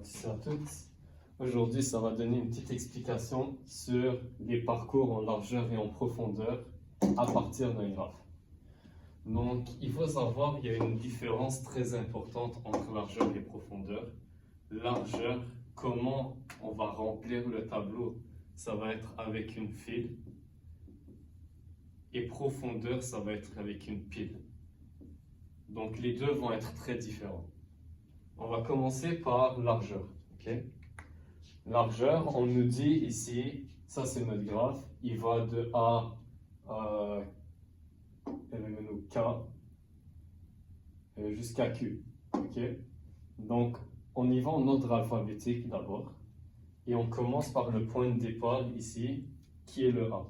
tous et à toutes. Aujourd'hui, ça va donner une petite explication sur les parcours en largeur et en profondeur à partir d'un graphe. Donc, il faut savoir qu'il y a une différence très importante entre largeur et profondeur. Largeur, comment on va remplir le tableau, ça va être avec une file. Et profondeur, ça va être avec une pile. Donc, les deux vont être très différents. On va commencer par largeur. Okay? Largeur, on nous dit ici, ça c'est notre graphe, il va de A à K jusqu'à Q. Okay? Donc, on y va en ordre alphabétique d'abord. Et on commence par le point de départ ici, qui est le A.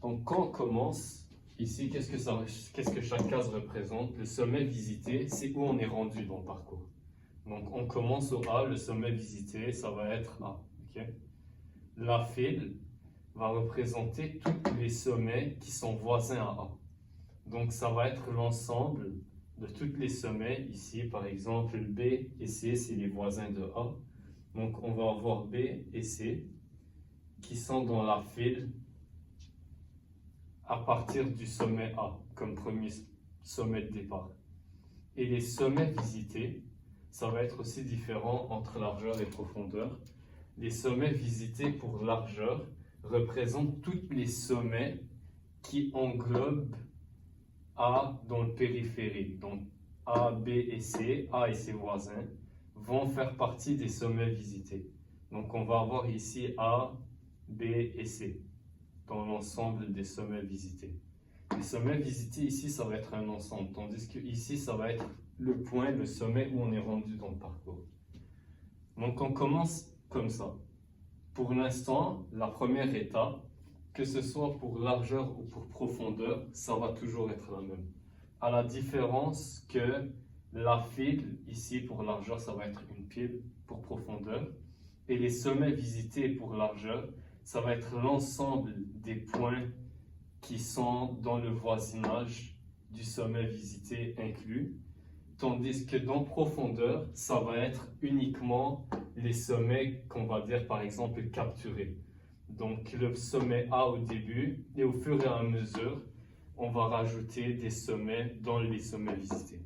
Donc, quand on commence, ici, qu'est-ce que chaque case représente? Le sommet visité, c'est où on est rendu dans le parcours. Donc, on commence au A, le sommet visité, ça va être A. Okay? La file va représenter tous les sommets qui sont voisins à A. Donc, ça va être l'ensemble de tous les sommets. Ici, par exemple, B et C, c'est les voisins de A. Donc, on va avoir B et C qui sont dans la file à partir du sommet A, comme premier sommet de départ. Et les sommets visités, ça va être aussi différent entre largeur et profondeur. Les sommets visités pour largeur représentent tous les sommets qui englobent A dans le périphérique. Donc A, B et C, A et ses voisins, vont faire partie des sommets visités. Donc on va avoir ici A, B et C dans l'ensemble des sommets visités. Les sommets visités ici, ça va être un ensemble, tandis que ici, ça va être le point, le sommet où on est rendu dans le parcours. Donc on commence comme ça. Pour l'instant, la première étape, que ce soit pour largeur ou pour profondeur, ça va toujours être la même. À la différence que la file, ici pour largeur, ça va être une pile pour profondeur. Et les sommets visités pour largeur, ça va être l'ensemble des points qui sont dans le voisinage du sommet visité inclus. Tandis que dans profondeur, ça va être uniquement les sommets qu'on va dire par exemple capturés. Donc le sommet A au début et au fur et à mesure, on va rajouter des sommets dans les sommets visités.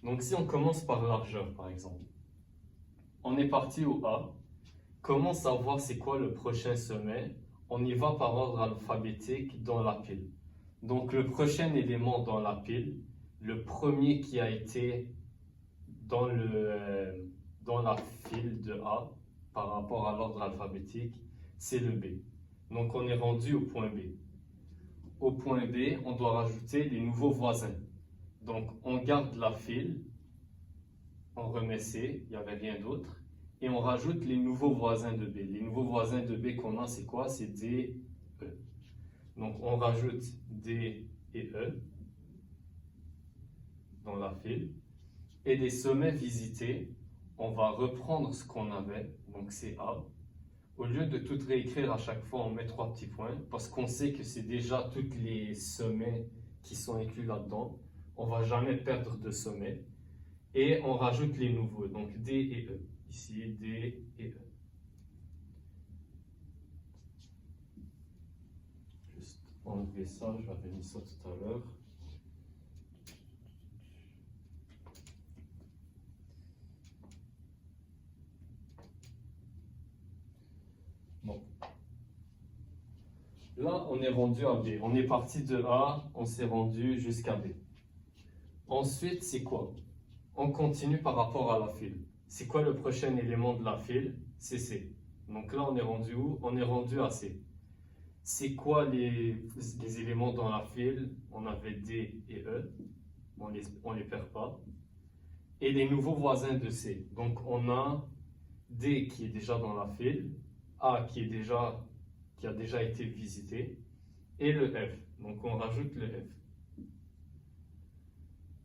Donc si on commence par largeur par exemple, on est parti au A. Comment savoir c'est quoi le prochain sommet? On y va par ordre alphabétique dans la pile. Donc le prochain élément dans la pile, le premier qui a été dans la file de A par rapport à l'ordre alphabétique, c'est le B. Donc on est rendu au point B. Au point B, on doit rajouter les nouveaux voisins. Donc on garde la file, on remet C, il n'y avait rien d'autre. Et on rajoute les nouveaux voisins de B. Les nouveaux voisins de B qu'on a, c'est quoi? C'est D, E. Donc on rajoute D et E dans la file. Et les sommets visités, on va reprendre ce qu'on avait, donc c'est A. Au lieu de tout réécrire à chaque fois, on met 3 petits points, parce qu'on sait que c'est déjà tous les sommets qui sont inclus là-dedans. On ne va jamais perdre de sommets. Et on rajoute les nouveaux, donc D et E. Ici, D et E. Juste enlever ça, j'avais mis ça tout à l'heure. Bon. Là, on est rendu à B. On est parti de A, on s'est rendu jusqu'à B. Ensuite, c'est quoi? On continue par rapport à la file. C'est quoi le prochain élément de la file? C'est C. Donc là, on est rendu où? On est rendu à C. C'est quoi les éléments dans la file? On avait D et E. On les perd pas. Et les nouveaux voisins de C. Donc on a D qui est déjà dans la file, A qui a déjà été visité, et le F. Donc on rajoute le F.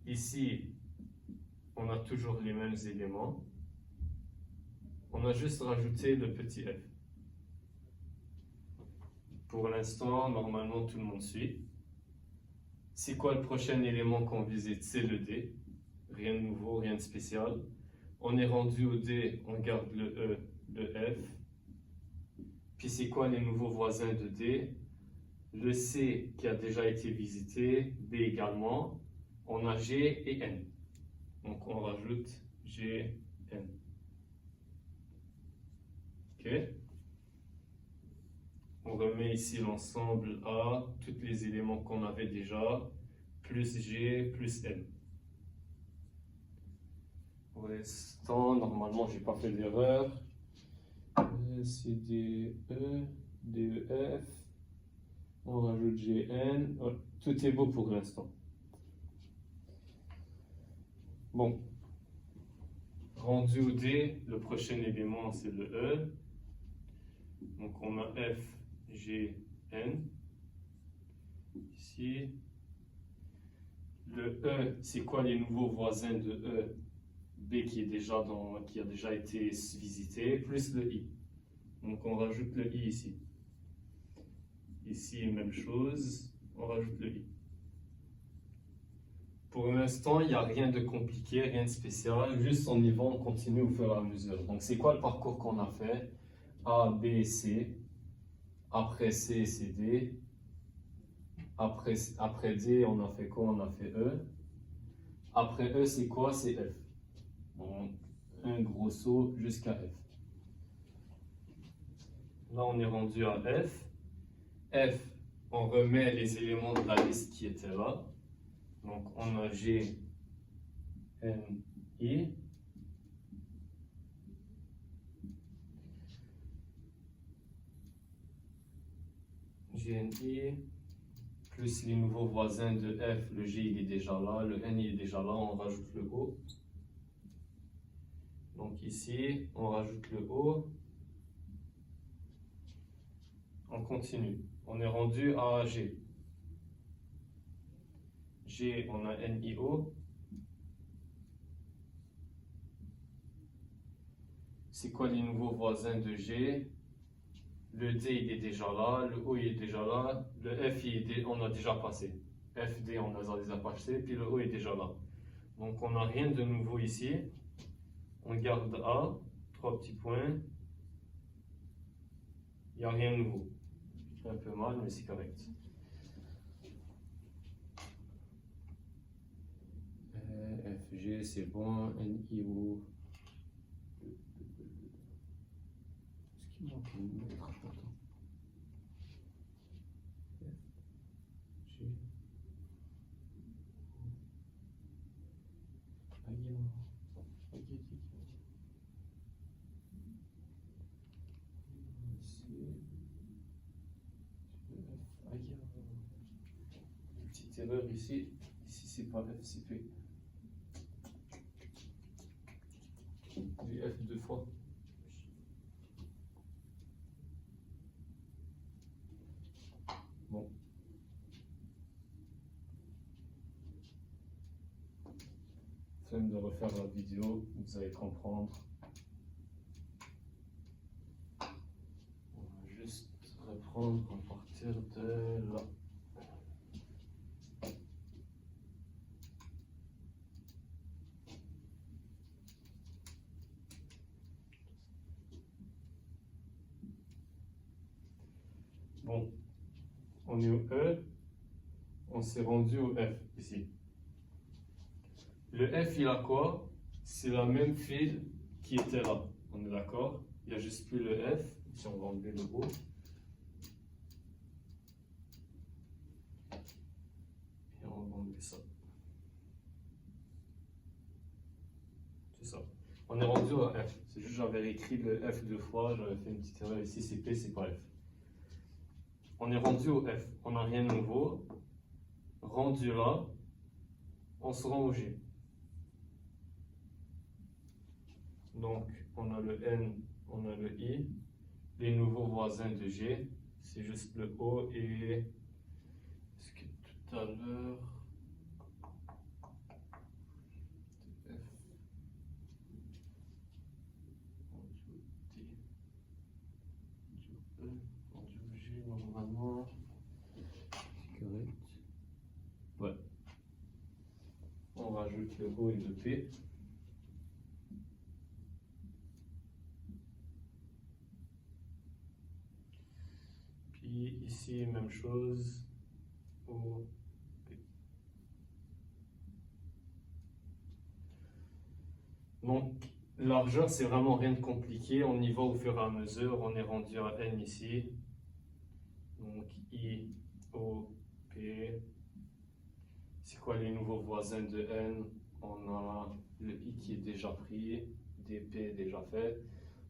Ici, on a toujours les mêmes éléments. On a juste rajouté le petit f. Pour l'instant, normalement, tout le monde suit. C'est quoi le prochain élément qu'on visite? C'est le D. Rien de nouveau, rien de spécial. On est rendu au D, on garde le E, le F. Puis c'est quoi les nouveaux voisins de D? Le C qui a déjà été visité, B également. On a G et N. Donc on rajoute G, N. OK? On remet ici l'ensemble A, tous les éléments qu'on avait déjà, plus G, plus N. Pour l'instant, normalement, je n'ai pas fait d'erreur. C'est D, E, D, E, F. On rajoute G, N. Oh, tout est beau pour l'instant. Bon. Rendu au D, le prochain élément, c'est le E. Donc, on a F, G, N. Ici. Le E, c'est quoi les nouveaux voisins de E? B qui a déjà été visité, plus le I. Donc on rajoute le I ici. Ici, même chose, on rajoute le I. Pour l'instant, il n'y a rien de compliqué, rien de spécial, juste on y va, on continue au fur et à mesure. Donc c'est quoi le parcours qu'on a fait? A, B, C, après C, c'est D, après D, on a fait quoi? On a fait E. Après E, c'est quoi? C'est F. Donc, un gros saut jusqu'à F. Là, on est rendu à F. F, on remet les éléments de la liste qui étaient là. Donc, on a G, N, I. G, N, I. Plus les nouveaux voisins de F. Le G, il est déjà là. Le N, il est déjà là. On rajoute le O. Donc ici, on rajoute le O. On continue. On est rendu à G. G, on a NIO. C'est quoi les nouveaux voisins de G? Le D, il est déjà là. Le O, il est déjà là. Le F, on a déjà passé. F, D, on a déjà passé. Puis le O est déjà là. Donc, on n'a rien de nouveau ici. On garde A. 3 petits points. Il n'y a rien de nouveau. Un peu mal, mais c'est correct. F, G, c'est bon. N, I, O. Est-ce qu'il manque une lettre? Attends. F, G. Petite erreur ici. Ici, c'est pas F, c'est P. J'ai F 2 fois. Bon. Flemme de refaire la vidéo, vous allez comprendre. On va juste reprendre à partir de là. Bon, on est au E, on s'est rendu au F ici. Le F, il a quoi? C'est la même file qui était là. On est d'accord? Il n'y a juste plus le F. Ici, on va enlever le O. Et on va enlever ça. C'est ça. On est rendu au F. C'est juste j'avais écrit le F 2 fois. J'avais fait une petite erreur ici. C'est P, c'est pas F. On est rendu au F. On n'a rien de nouveau. Rendu là, on se rend au G. Donc, on a le N, on a le I. Les nouveaux voisins de G, c'est juste le O et... Est-ce que tout à l'heure... F... T... E, G, normalement... C'est correct. Ouais. On rajoute le O et le P. ici, même chose. O, P. Donc, largeur, c'est vraiment rien de compliqué. On y va au fur et à mesure. On est rendu à N ici. Donc, I, O, P. C'est quoi les nouveaux voisins de N? On a le I qui est déjà pris, DP déjà fait.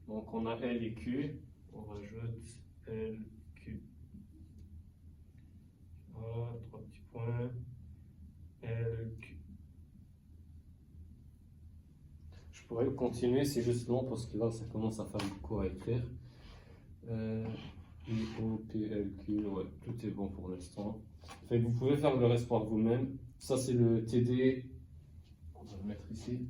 Donc, on a L et Q. On rajoute L, Q. Voilà, 3 petits points. L, Q. Je pourrais continuer, c'est juste long parce que là, ça commence à faire beaucoup à écrire. I, O, P, L, Q, ouais, tout est bon pour l'instant. Vous pouvez faire le reste par vous-même. Ça, c'est le TD. On va le mettre ici.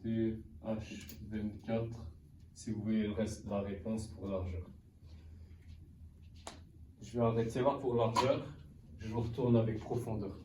TD H24. Si vous voulez le reste de la réponse pour largeur. Je vais arrêter là pour largeur. Je vous retourne avec profondeur.